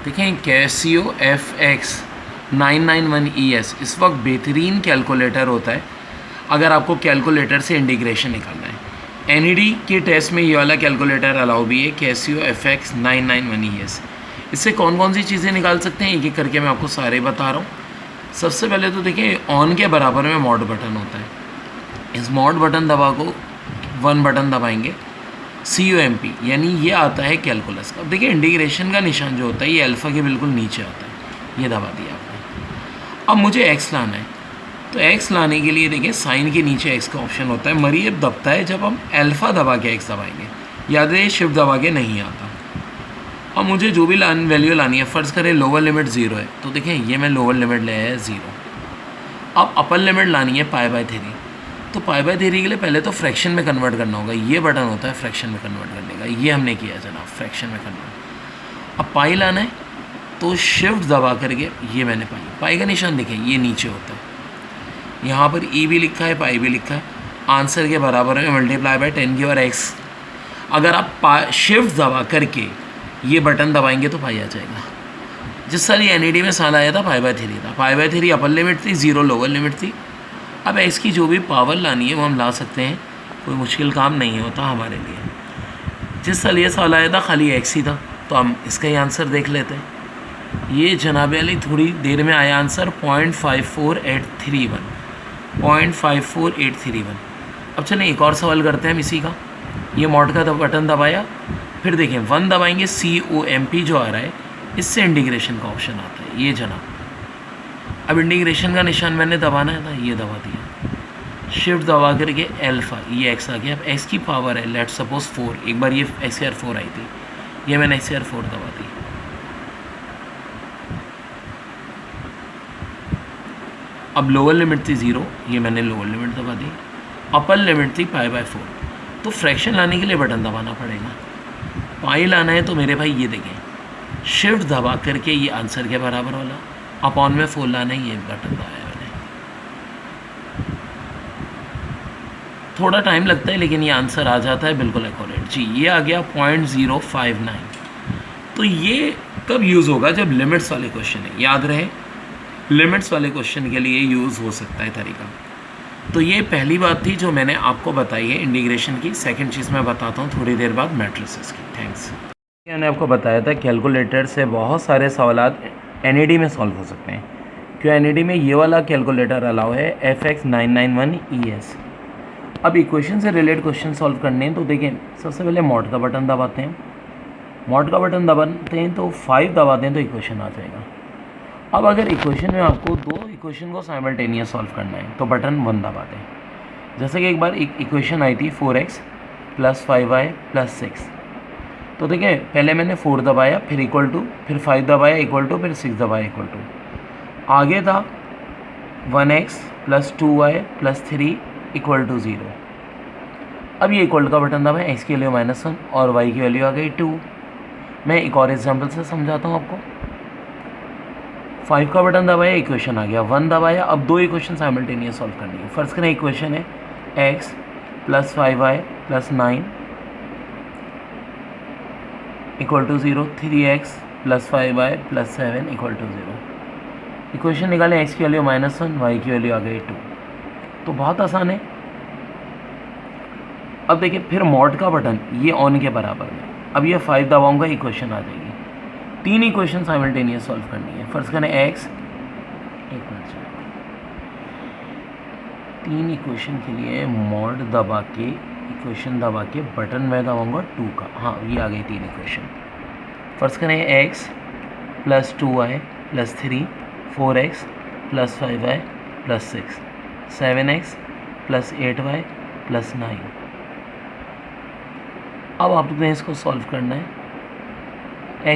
देखें Casio FX991ES इस वक्त बेहतरीन कैलकुलेटर होता है अगर आपको कैलकुलेटर से इंटीग्रेशन निकालना है। NED के टेस्ट में ये वाला कैलकुलेटर अलाउ भी है, कैसियो FX991ES। इससे कौन कौन सी चीज़ें निकाल सकते हैं एक एक करके मैं आपको सारे बता रहा हूँ। सबसे पहले तो देखिए ऑन के बराबर में मॉड बटन होता है, इस मॉड बटन दबा को 1 बटन दबाएंगे, CUMP यानी ये आता है कैलकुलस का। अब देखिए इंटीग्रेशन का निशान जो होता है ये अल्फ़ा के बिल्कुल नीचे आता है, ये दबा दिया आपने। अब मुझे x लाना है, तो x लाने के लिए देखिए साइन के नीचे x का ऑप्शन होता है, मरी दबता है जब हम अल्फ़ा दबा के x दबाएंगे, याद है शिफ्ट दबा के नहीं आता। अब मुझे जो भी वैल्यू लानी है, फ़र्ज़ करें लोअर लिमिट 0 है, तो देखें ये मैं लोअर लिमिट ले आया 0। अब अपर लिमिट लानी है π/3, तो π/3 के लिए पहले तो फ्रैक्शन में कन्वर्ट करना होगा, ये बटन होता है फ्रैक्शन में कन्वर्ट करने का, ये हमने किया जनाब फ्रैक्शन में कन्वर्ट। अब पाई लाना है तो शिफ्ट दबा करके ये मैंने पाई का निशान देखें ये नीचे होता है, यहाँ पर ई भी लिखा है पाई भी लिखा है, आंसर के बराबर है मल्टीप्लाई बाय 10 की और x। अगर आप शिफ्ट दबा करके ये बटन दबाएंगे तो पाई आ जाएगा। जिस साल ये NED में साल आया था π/3 था, π/3 अपर लिमिट थी, 0 लोअर लिमिट थी। अब इसकी जो भी पावर लानी है वो हम ला सकते हैं, कोई मुश्किल काम नहीं होता हमारे लिए। जिस साल ये साल आया था खाली x ही था, तो हम इसका ही आंसर देख लेते हैं। ये जनाब अली थोड़ी देर में आया आंसर 0.54831, 0.54831। अब चलें एक और सवाल करते हैं हम इसी का। ये मॉड का बटन दबाया, फिर देखें 1 दबाएंगे, COMP जो आ रहा है इससे इंटीग्रेशन का ऑप्शन आता है, ये जनाब। अब इंटीग्रेशन का निशान मैंने दबाना है था, ये दबा दिया, शिफ्ट दबा करके अल्फ़ा, ये x आ गया। अब x की पावर है लेट्स सपोज 4, एक बार ये SCR 4 आई थी, ये मैंने SCR 4 दबा दी। अब लोअर लिमिट थी 0, ये मैंने लोअर लिमिट दबा दी। अपर लिमिट थी π/4, तो फ्रैक्शन लाने के लिए बटन दबाना पड़ेगा। पाई लाना है तो मेरे भाई ये देखें शिफ्ट दबा करके ये आंसर के बराबर वाला, अपॉन में 4 लाना है, ये बटन दबाया मैंने। थोड़ा टाइम लगता है लेकिन ये आंसर आ जाता है बिल्कुल एक्यूरेट जी, ये आ गया 0.059। तो ये कब यूज़ होगा, जब लिमिट्स वाले क्वेश्चन है, याद रहे लिमिट्स वाले क्वेश्चन के लिए यूज़ हो सकता है तरीका। तो ये पहली बात थी जो मैंने आपको बताई है इंटीग्रेशन की। सेकंड चीज़ मैं बताता हूँ थोड़ी देर बाद मैट्रिसेस की। थैंक्स। मैंने आपको बताया था कैलकुलेटर से बहुत सारे सवालात NED में सॉल्व हो सकते हैं, क्यों NED में ये वाला कैलकुलेटर अलाउ है FX991ES। अब इक्वेशन से रिलेटेड क्वेश्चन सॉल्व करने हैं तो देखें सबसे पहले मॉड का बटन दबाते हैं, मॉड का बटन दबाते हैं तो 5 दबाते हैं तो इक्वेशन आ जाएगा। अब अगर इक्वेशन में आपको 2 इक्वेशन को साइमल्टेनियस सॉल्व करना है तो बटन 1 दबा दें। जैसे कि एक बार इक्वेशन आई थी 4x + 5y + 6, तो देखिए पहले मैंने 4 दबाया, फिर इक्वल टू, फिर 5 दबाया इक्वल टू, फिर 6 दबाया इक्वल टू। आगे था 1x + 2y + 3 = 0। अब ये इक्वल का बटन दबाया, x की वैल्यू -1 और y की वैल्यू आ गई 2। मैं एक और एग्जाम्पल से समझाता हूँ आपको। 5 का बटन दबाया, इक्वेशन आ गया, 1 दबाया, अब 2 इक्वेशन साइमल्टेनियस सॉल्व करनी है। फर्स्ट करें इक्वेशन है x + 5y + 9 = 0, 3x + 5y + 7 = 0। Equation निकालें, x की वैल्यू -1, y की वैल्यू आ गई 2। तो बहुत आसान है। अब देखिए फिर मॉड का बटन ये ऑन के बराबर में, अब ये 5 दबाऊंगा इक्वेशन आ जाएगी। 3 इक्वेशन साइमल्टेनियस सॉल्व करनी है। फर्स्ट करें x, एक मिनट, 3 इक्वेशन के लिए मॉड दबा के, इक्वेशन दबा के बटन मैं दबाऊंगा 2 का। हाँ ये आ गई 3 इक्वेशन। फर्स्ट करें x + 2y + 3, 4x + 5y + 6, 7x + 8y + 9। अब आपने इसको सॉल्व करना है,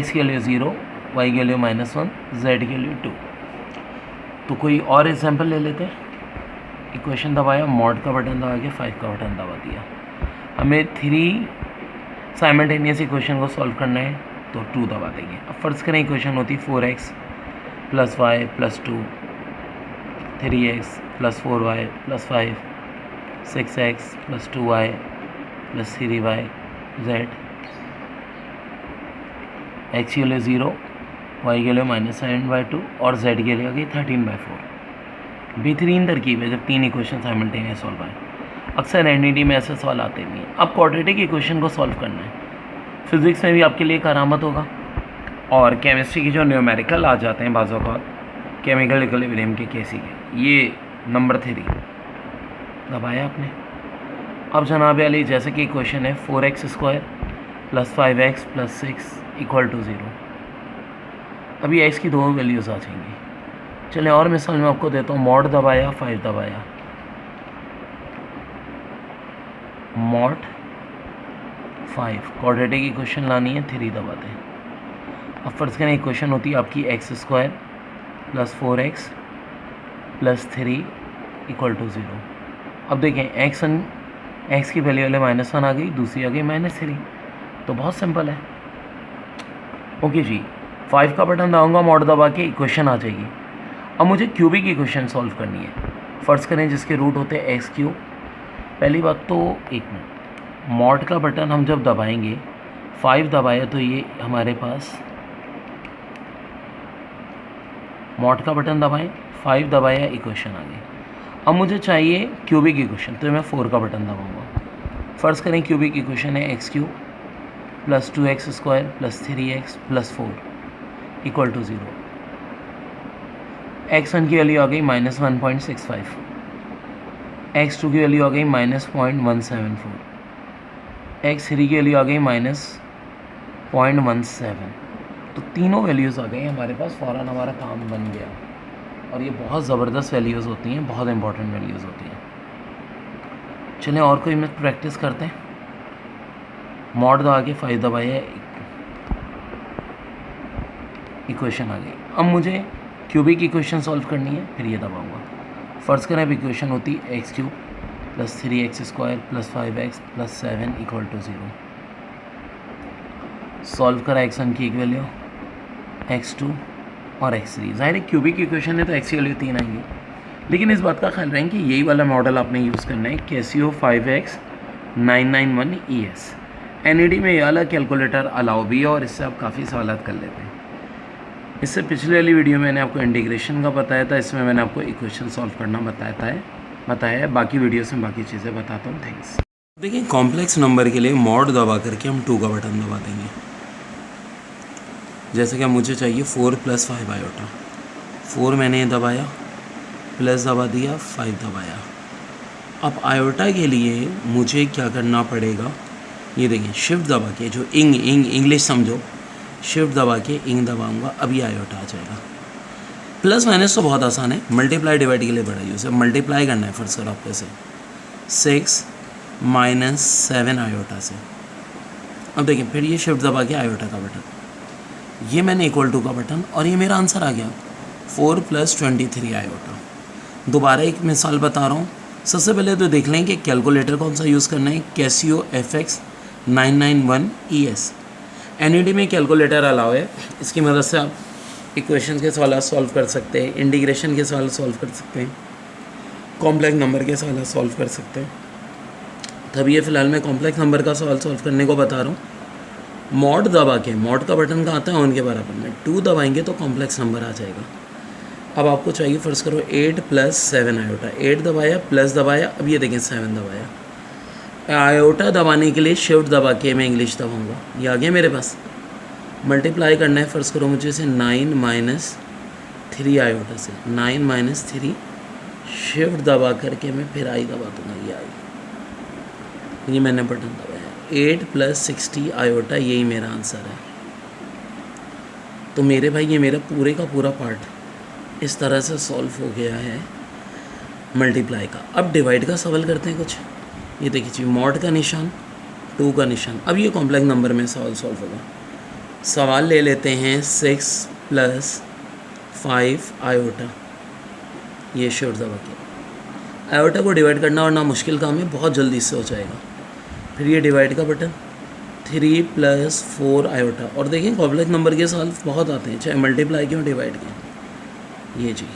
x की वैल्यू 0, y की वैल्यू -1, z की वैल्यू 2। तो कोई और एग्जांपल ले लेते हैं। इक्वेशन दबाया, मॉड का बटन दबा के 5 का बटन दबा दिया। हमें 3 साइमल्टेनियस इक्वेशन को सॉल्व करना है तो 2 दबा देंगे। अब फर्ज करें इक्वेशन होती 4x + y + 2, 3x + 4y + 5, 6x + 2y + 3y z। x की वैल्यू 0, y के लिए -7/2 और z के लिए आ गई 13/4। बेहतरीन तरकीब है जब तीन इक्वेशन साइमल्टेनियस सॉल्व आए। अक्सर एनईडी में ऐसे सवाल आते नहीं हैं। अब क्वाड्रेटिक इक्वेशन को सॉल्व करना है। फिज़िक्स में भी आपके लिए करामत होगा और केमिस्ट्री की जो न्यूमेरिकल आ जाते हैं बाज़ औक़ात केमिकल इक्विलिब्रियम के केसी के, ये नंबर 3 दबाया आपने। अब जनाब अली जैसे कि क्वेश्चन है 4x² + 5x + 6 = 0। अभी x की दो वैल्यूज़ आ जाएंगी। चलें और मिसाल मैं आपको देता हूँ। मॉड दबाया 5 दबाया, मॉड 5 क्वाड्रेटिक इक्वेशन लानी है 3 दबाते हैं। अब फर्ज करें इक्वेशन होती है आपकी x² + 4x + 3 = 0। अब देखें x की वैल्यू वाले -1 आ गई, दूसरी आ गई -3, तो बहुत सिंपल है। ओके जी, 5 का बटन दबाऊंगा, मॉड दबा के इक्वेशन आ जाएगी। अब मुझे क्यूबिक इक्वेशन सॉल्व करनी है। फ़र्ज़ करें जिसके रूट होते हैं x³। पहली बात तो एक मिनट, मॉड का बटन हम जब दबाएंगे 5 दबाया तो ये हमारे पास मॉड का बटन दबाएं, 5 दबाया, इक्वेशन आ गई। अब मुझे चाहिए क्यूबिक इक्वेशन, तो मैं 4 का बटन दबाऊंगा। फ़र्ज़ करें क्यूबिक इक्वेशन है x³ + 2x² + 3x + 4 = 0। x1 की वैल्यू आ गई -1.65, x2 की वैल्यू आ गई -0.174, x3 की वैल्यू आ गई -0.17। तो तीनों वैल्यूज़ आ गई हमारे पास, फ़ौरन हमारा काम बन गया। और ये बहुत ज़बरदस्त वैल्यूज़ होती हैं, बहुत इंपॉर्टेंट वैल्यूज़ होती हैं। चलें और कोई मिनट प्रैक्टिस करते हैं। मॉड दबा के 5 दबाया, इक्वेशन आ गई। अब मुझे क्यूबिक इक्वेशन सॉल्व करनी है, फिर ये दबाऊंगा। फ़र्ज़ करें अब इक्वेशन होती x³ + 3x² + 5x + 7 = 0। सॉल्व करा x1 की एक वैल्यू, x2 और x3। ज़ाहिर है क्यूबिक इक्वेशन है तो x की वैल्यू 3 आएंगी, लेकिन इस बात का ख्याल रखें कि यही वाला मॉडल आपने यूज़ करना है, कैसियो 5X991ES। एनईडी में ये वाला कैलकुलेटर अलाउ भी है और इससे आप काफ़ी सवाल कर लेते हैं। इससे पिछले वाली वीडियो मैंने आपको इंटीग्रेशन का बताया था, इसमें मैंने आपको इक्वेशन सॉल्व करना बताया है। बाकी वीडियोस में बाकी चीज़ें बताता हूँ। थैंक्स। देखिए कॉम्प्लेक्स नंबर के लिए मॉड दबा करके हम 2 का बटन दबा देंगे। जैसे कि मुझे चाहिए 4 + 5 आयोटा, 4 मैंने दबाया, प्लस दबा दिया, 5 दबाया। अब आयोटा के लिए मुझे क्या करना पड़ेगा, ये देखिए शिफ्ट दबा के, जो इंग्लिश समझो, शिफ्ट दबा के इंग दबाऊंगा, अभी आयोटा आ जाएगा। प्लस माइनस तो बहुत आसान है, मल्टीप्लाई डिवाइड के लिए बड़ा यूज़ है। मल्टीप्लाई करना है फर्स्ट कर आपके से 6 - 7 आयोटा से। अब देखिए फिर ये शिफ्ट दबा के आयोटा का बटन, ये मैंने = का बटन, और ये मेरा आंसर आ गया 4 + 23 आयोटा। दोबारा एक मिसाल बता रहा हूँ। सबसे पहले तो देख लें कि कैलकुलेटर कौन सा यूज़ करना है, कैसियो FX991ES। एनईडी में कैलकुलेटर अलाउ है, इसकी मदद से आप इक्वेशन के सवाल सॉल्व कर सकते हैं, इंटीग्रेशन के सवाल सॉल्व कर सकते हैं, कॉम्प्लेक्स नंबर के सवाल सॉल्व कर सकते हैं। तभी ये फ़िलहाल मैं कॉम्प्लेक्स नंबर का सवाल सॉल्व करने को बता रहा हूँ। मॉड दबा के, मॉड का बटन कहाँ आता है, उनके बराबर में 2 दबाएंगे तो कॉम्प्लेक्स नंबर आ जाएगा। अब आपको चाहिए फ़र्ज़ करो 8 + 7 आयोटा, 8 दबाया, प्लस दबाया, अब ये देखें 7 दबाया। आयोटा दबाने के लिए शिफ्ट दबा के मैं इंग्लिश दबाऊंगा, ये आ गया मेरे पास। मल्टीप्लाई करना है, फ़र्ज़ करो मुझे से 9 - 3 आयोटा से, 9 - 3, शिफ्ट दबा करके मैं फिर आई दबा दूँगा, ये आई, ये मैंने बटन दबाया। 8 + 60 आयोटा, यही मेरा आंसर है। तो मेरे भाई ये मेरा पूरे का पूरा पार्ट इस तरह से सॉल्व हो गया है मल्टीप्लाई का। अब डिवाइड का सवाल करते हैं कुछ। ये देखिए जी, मॉड का निशान, 2 का निशान। अब ये कॉम्प्लेक्स नंबर में सवाल सॉल्व होगा। सवाल ले लेते हैं 6 + 5 आयोटा, ये शिफ्ट दबा के आयोटा को डिवाइड करना और ना मुश्किल काम है, बहुत जल्दी से हो जाएगा। फिर ये डिवाइड का बटन, 3 + 4 आयोटा। और देखिए कॉम्प्लेक्स नंबर के सवाल बहुत आते हैं, चाहे मल्टीप्लाई के हो डिवाइड के। ये जी,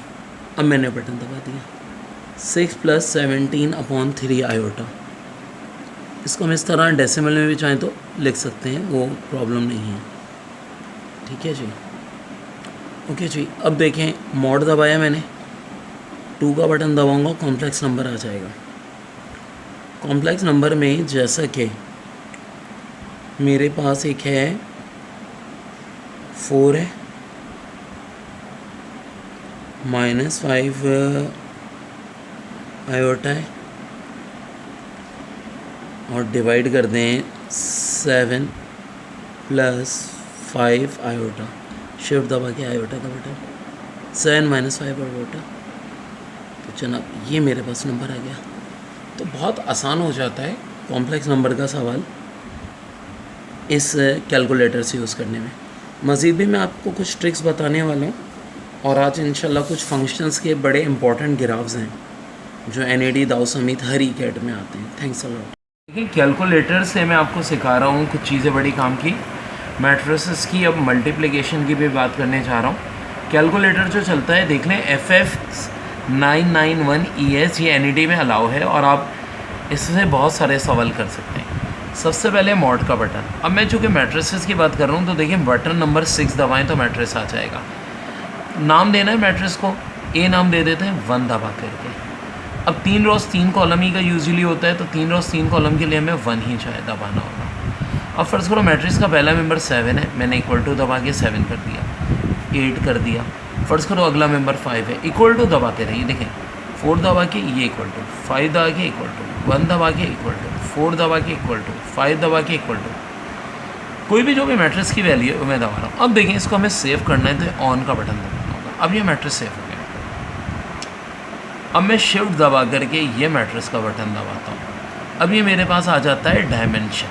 अब मैंने बटन दबा दिया। 6 + 17/3 आयोटा। इसको हम इस तरह डेसिमल में भी चाहें तो लिख सकते हैं, वो प्रॉब्लम नहीं है। ठीक है जी, ओके जी, अब देखें मॉड दबाया मैंने, 2 का बटन दबाऊंगा कॉम्प्लेक्स नंबर आ जाएगा। कॉम्प्लेक्स नंबर में जैसा कि मेरे पास एक है 4 है, -5 आयोटा है, और डिवाइड कर दें 7 + 5 आयोटा, शिफ्ट दबा के आयोटा का बटन, 7 - 5 आयोटा। तो जनाब ये मेरे पास नंबर आ गया। तो बहुत आसान हो जाता है कॉम्प्लेक्स नंबर का सवाल इस कैलकुलेटर से यूज़ करने में। मज़ीद भी मैं आपको कुछ ट्रिक्स बताने वाला हूँ, और आज इंशाल्लाह कुछ फंक्शंस के बड़े इंपॉर्टेंट ग्राफ्स हैं जो NAD दाऊ समेत हर कैट में आते हैं। Thanks a lot. देखिए कैलकुलेटर से मैं आपको सिखा रहा हूँ कुछ चीज़ें बड़ी काम की, मैट्रिसेस की, अब मल्टीप्लिकेशन की भी बात करने जा रहा हूँ। कैलकुलेटर जो चलता है देख लें FF991ES, ये NAD में अलाउ है और आप इससे बहुत सारे सवाल कर सकते हैं। सबसे पहले मॉड का बटन। अब मैं चूँकि मैट्रिसेस की बात कर रहा हूँ तो देखिए बटन नंबर 6 दबाएं तो मैट्रिस आ जाएगा। नाम देना है मैट्रिस को, ए नाम दे देते हैं 1 दबा करके। अब 3 रोज़ 3 कॉलम ही का यूजुअली होता है, तो 3 रोज़ 3 कॉलम के लिए हमें 1 ही चाहे दबाना होगा। अब फर्ज़ करो मैट्रिक्स का पहला मेंबर 7 है, मैंने इक्वल टू दबा के 7 कर दिया, 8 कर दिया। फ़र्ज़ करो अगला मेंबर 5 है, इक्वल टू दबाते रहिए, देखें 4 दबा के ये इक्वल टू, 5 दबा के इक्वल टू, 1 दबा के इक्वल टू, 4 दबा के इक्वल टू, 5 दबा के इक्वल टू, कोई भी जो भी मैट्रिक्स की वैल्यू है मैं दबा रहा हूँ। अब देखें इसको हमें सेव करना है तो ऑन का बटन दबाना होगा। अब ये मैट्रिक्स सेव हो गया। अब मैं शिफ्ट दबा करके ये मैट्रिक्स का बटन दबाता हूँ। अब ये मेरे पास आ जाता है डायमेंशन,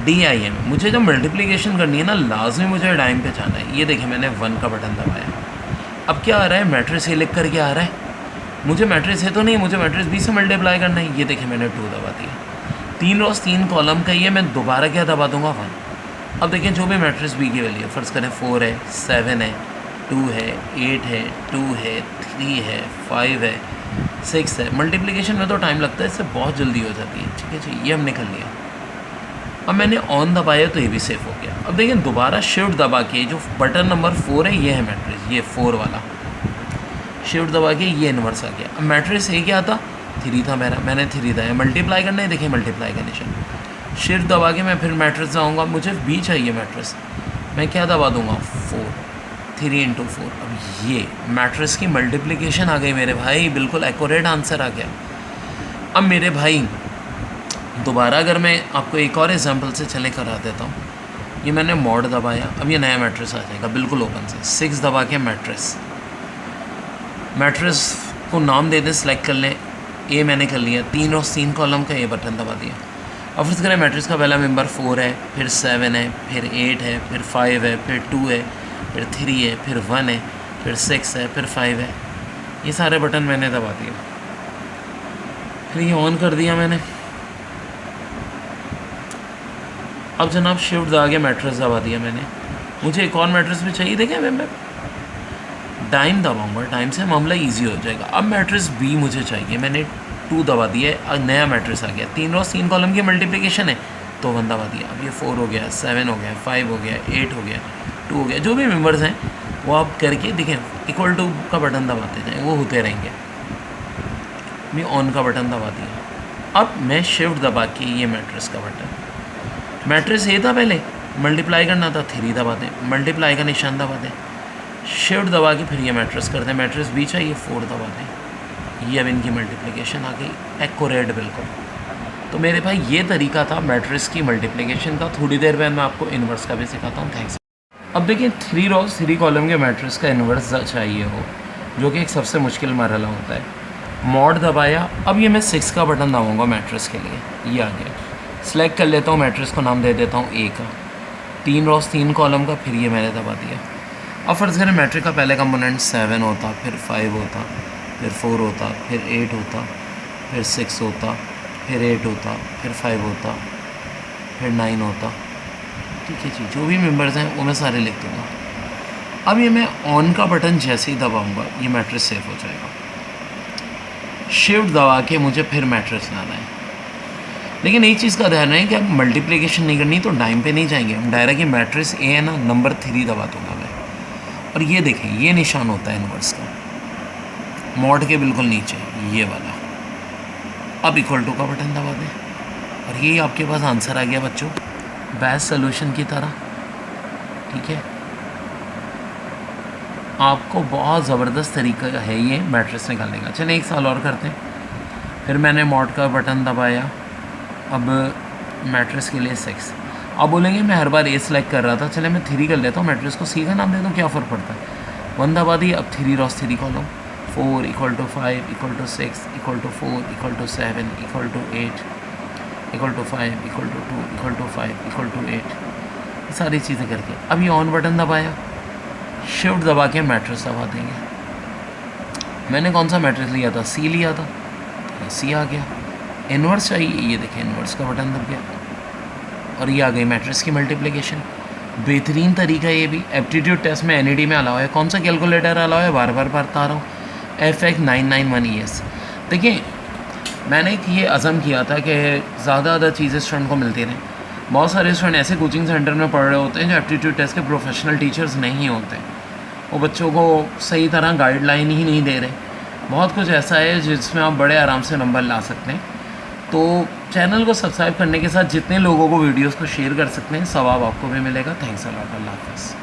DIM। मुझे जब मल्टीप्लिकेशन करनी है ना, लाजमी मुझे डाइम पे जाना है। ये देखिए मैंने 1 का बटन दबाया। अब क्या आ रहा है, मैट्रिक्स ए लिख करके आ रहा है। मुझे मैट्रिक्स ए तो नहीं, मुझे मैट्रिक्स बी से मल्टीप्लाई करना है। ये देखिए मैंने 2 दबा दिया। 3 रोज़ 3 कॉलम का ये मैं दोबारा क्या दबा दूंगा, 1। अब देखें जो भी मैट्रिक्स बी की वैल्यू है, फ़र्ज़ करें 4 है, 7 है, 2 है, 8 है, 2 है, 3 है, 5 है, 6 है। मल्टीप्लिकेशन में तो टाइम लगता है, इससे बहुत जल्दी हो जाती है। ठीक है जी, ये हमने कर लिया। अब मैंने ऑन दबाया तो ये भी सेफ हो गया। अब देखिए दोबारा शिफ्ट दबा के जो बटन नंबर 4 है, ये है मैट्रिक्स, ये 4 वाला, शिफ्ट दबा के ये इन्वर्स आ गया। अब मैट्रिक्स ए क्या था, 3 था मेरा, मैंने 3 दबाया। मल्टीप्लाई करना है, देखिए मल्टीप्लाई का निशान, शिफ्ट दबा के मैं फिर मैट्रिक्स आऊँगा, मुझे बी चाहिए मैट्रिक्स, मैं क्या दबा दूँगा, 4, 3 × 4। अब ये मैट्रिक्स की मल्टीप्लिकेशन आ गई मेरे भाई, बिल्कुल एक्यूरेट आंसर आ गया। अब मेरे भाई दोबारा अगर मैं आपको एक और एग्जांपल से चले करा देता हूँ। ये मैंने मॉड दबाया, अब ये नया मैट्रिक्स आ जाएगा बिल्कुल ओपन से। 6 दबा के मैट्रिक्स को नाम दे दें, सेलेक्ट कर लें, ए मैंने कर लिया। 3 और 3 कॉलम का ये बटन दबा दिया। अब फर्ज करें मैट्रिक्स का पहला मेंबर 4 है, फिर 7 है, फिर 8 है, फिर 5 है, फिर 2 है, फिर 3 है, फिर 1 है, फिर 6 है, फिर 5 है। ये सारे बटन मैंने दबा दिए। फिर ये ऑन कर दिया मैंने। अब जनाब शिफ्ट दबा के मैट्रिक्स दबा दिया मैंने। मुझे एक और मैट्रिक्स भी चाहिए, देखें मैं टाइम दबाऊंगा, टाइम से मामला इजी हो जाएगा। अब मैट्रिक्स बी मुझे चाहिए, मैंने 2 दबा दिया, अब नया मैट्रिक्स आ गया। 3 रोज़ 3 कॉलम की मल्टीप्लिकेशन है तो 1 दबा दिया। अब ये 4 हो गया, 7 हो गया, 5 हो गया, 8 हो गया, 2 हो गया। जो भी मेंबर्स हैं वो आप करके देखें, इक्वल टू का बटन दबाते जाएँ, वो होते रहेंगे। मैं ऑन का बटन दबा दिया। अब मैं शिफ्ट दबा के ये मैट्रिक्स का बटन, मैट्रिक्स ए था पहले, मल्टीप्लाई करना था, 3 दबा दें, मल्टीप्लाई का निशान दबा दें, शिफ्ट दबा के फिर ये मैट्रिक्स कर दें। मैट्रिक्स बी चाहिए, 4 दबा दें। ये अब इनकी मल्टीप्लिकेशन आ गई एक्यूरेट बिल्कुल। तो मेरे भाई ये तरीका था मैट्रिक्स की मल्टीप्लिकेशन का। थोड़ी देर बाद मैं आपको इन्वर्स का भी सिखाता हूँ। थैंक्स। अब देखिए 3 रोज़ 3 कॉलम के मैट्रिक्स का इन्वर्स चाहिए हो, जो कि एक सबसे मुश्किल मरहला होता है। मॉड दबाया, अब ये मैं 6 का बटन दबाऊँगा मैट्रिक्स के लिए, ये आ गया। सेलेक्ट कर लेता हूँ, मैट्रिक्स को नाम दे देता हूँ ए का। 3 रोज़ 3 कॉलम का, फिर ये मैंने दबा दिया। अब फर्ज़ करें मैट्रिक्स का पहले कंपोनेंट 7 होता, फिर 5 होता, फिर 4 होता, फिर 8 होता, फिर 6 होता, फिर 8 होता, फिर 5 होता, फिर 9 होता। ठीक है जी, जो भी मेंबर्स हैं वो मैं सारे लिख दूँगा। अब ये मैं ऑन का बटन जैसे ही दबाऊँगा ये मैट्रिक्स सेव हो जाएगा। शिफ्ट दबा के मुझे फिर मैट्रिक्स लाना है, लेकिन एक चीज़ का ध्यान है कि अब मल्टीप्लिकेशन नहीं करनी तो डाइम पे नहीं जाएंगे हम, डायरेक्ट ये मैट्रिक्स ए है ना, नंबर 3 दबा दूँगा मैं। और ये देखें ये निशान होता है इन्वर्स का, मॉड के बिल्कुल नीचे ये वाला। अब इक्वल टू का बटन दबा दें और यही आपके पास आंसर आ गया बच्चों, बेस्ट सोल्यूशन की तरह। ठीक है, आपको बहुत ज़बरदस्त तरीका है ये मैट्रिक्स निकालने का। चलिए एक साल और करते हैं। फिर मैंने मॉड का बटन दबाया, अब मैट्रिक्स के लिए 6। अब बोलेंगे मैं हर बार ए सेलेक्ट कर रहा था, चले मैं 3 कर लेता हूँ, मैट्रिक्स को सी का नाम दे दूँ, क्या फ़र्क पड़ता है। 1 दबा दी, अब 3 rows 3 column, 4 equal to 5 equal to 6 equal to 4 equal to 7 equal to 8 equal to 5 equal to 2 equal to 5 equal to 8, सारी चीज़ें करके। अब ये ऑन बटन दबाया, शिफ्ट दबा के मैट्रिक्स दबा देंगे। मैंने कौन सा मैट्रिक्स लिया था, सी लिया था, सी आ गया। इन्वर्स चाहिए, ये देखें इन्वर्स का बटन दब गया और ये आ गई मैट्रिक्स की मल्टीप्लिकेशन। बेहतरीन तरीका ये भी। एप्टीट्यूड टेस्ट में एनईडी में अलाउ है, कौन सा कैलकुलेटर अलाउ है, बार बार बता रहा हूँ, FX991ES। देखिए मैंने ये अज़म किया था कि ज़्यादा चीज़ें स्टूडेंट को मिलती रहें। बहुत सारे स्टूडेंट ऐसे कोचिंग सेंटर में पढ़ रहे होते हैं जो एप्टीट्यूड टेस्ट के प्रोफेशनल टीचर्स नहीं होते, वो बच्चों को सही तरह गाइडलाइन ही नहीं दे रहे। बहुत कुछ ऐसा है जिसमें आप बड़े आराम से नंबर ला सकते हैं। तो चैनल को सब्सक्राइब करने के साथ जितने लोगों को वीडियोस को शेयर कर सकते हैं, सवाब आपको भी मिलेगा। थैंक्स अ लॉट, अल्लाह हाफ़िज़।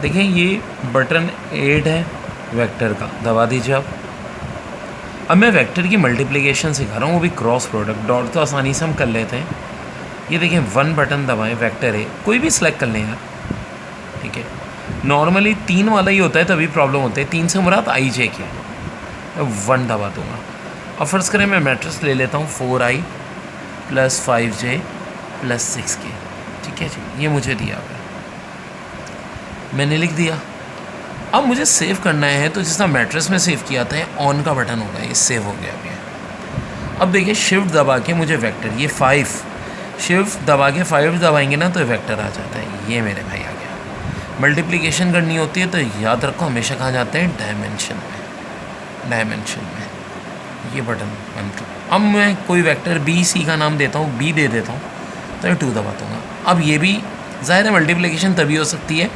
देखिए ये बटन 8 है वेक्टर का, दबा दीजिए आप। अब मैं वेक्टर की मल्टीप्लिकेशन सिखा रहा हूँ, वो भी क्रॉस प्रोडक्ट। डॉट तो आसानी से हम कर लेते हैं। ये देखें 1 बटन दबाएं, वेक्टर है, कोई भी सिलेक्ट कर लें यार। ठीक है, नॉर्मली 3 वाला ही होता है तभी प्रॉब्लम होती है। 3 से मुराद आई जे के, 1 दबा दूँगा। अब फर्ज करें मैं मैट्रिक्स ले लेता हूँ 4i + 5j + 6k। ठीक है जी, ये मुझे दिया हुआ है, मैंने लिख दिया। अब मुझे सेव करना है तो जिस तरह मैट्रिक्स में सेव किया था, ऑन का बटन होगा, ये सेव हो गया अभी। अब देखिए शिफ्ट दबा के मुझे वेक्टर, ये 5, शिफ्ट दबा के 5 दबाएंगे ना तो वेक्टर आ जाता है। ये मेरे भाई आ गया। मल्टीप्लिकेशन करनी होती है तो याद रखो हमेशा कहाँ जाते हैं, डायमेंशन में। डायमेंशन में ये बटन 1 2। अब मैं कोई वेक्टर बी सी का नाम देता हूँ, बी दे देता हूँ, तो 2 दबा दूँगा। अब ये भी ज़ाहिर है मल्टीप्लिकेशन तभी हो सकती है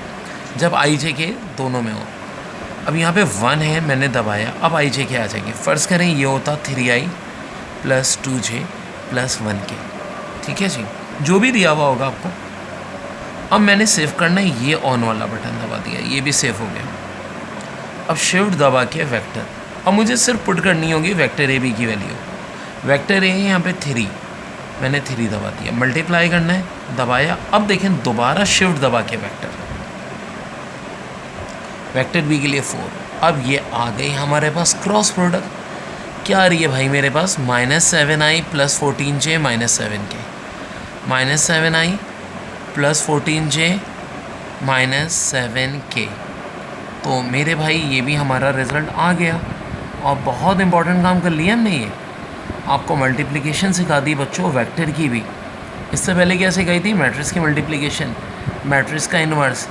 जब आई जे के दोनों में हो। अब यहाँ पे 1 है, मैंने दबाया, अब आई जे के आ जाएंगे। फ़र्ज़ करें ये होता 3i + 2j + 1k। ठीक है जी, जो भी दिया हुआ होगा आपको। अब मैंने सेव करना है, ये ऑन वाला बटन दबा दिया, ये भी सेव हो गया। अब शिफ्ट दबा के वेक्टर, अब मुझे सिर्फ पुट करनी होगी वेक्टर ए बी की वैल्यू। वेक्टर ए है यहाँ पे 3, मैंने 3 दबा दिया। मल्टीप्लाई करना है, दबाया। अब देखें दोबारा शिफ्ट दबा के वेक्टर बी के लिए 4। अब ये आ गई हमारे पास क्रॉस प्रोडक्ट। क्या आ रही है भाई मेरे पास, -7i + 14j - 7k, -7i + 14j - 7k। तो मेरे भाई ये भी हमारा रिज़ल्ट आ गया। और बहुत इंपॉर्टेंट काम कर लिया हमने। ये आपको मल्टीप्लिकेशन सिखा दी बच्चों, वेक्टर की भी। इससे पहले क्या सिखाई थी, मैट्रिक्स की मल्टीप्लिकेशन, मैट्रिक्स का इन्वर्स,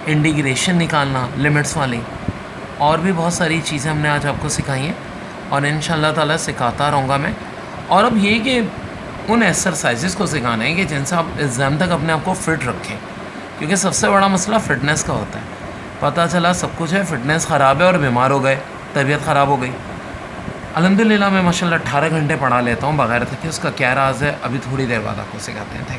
इंटीग्रेशन निकालना लिमिट्स वाली, और भी बहुत सारी चीज़ें हमने आज आपको सिखाई हैं और इंशाल्लाह ताला सिखाता रहूँगा मैं। और अब ये कि उन एक्सरसाइजेस को सिखाना है कि जिनसे आप एग्ज़ाम तक अपने आप को फ़िट रखें, क्योंकि सबसे बड़ा मसला फ़िटनेस का होता है। पता चला सब कुछ है, फ़िटनेस ख़राब है और बीमार हो गए, तबीयत ख़राब हो गई। अल्हम्दुलिल्लाह मैं माशाल्लाह 18 घंटे पढ़ा लेता हूँ बगैर थके। उसका क्या राज है, अभी थोड़ी देर बाद आपको सिखाते हैं। थैंक्स।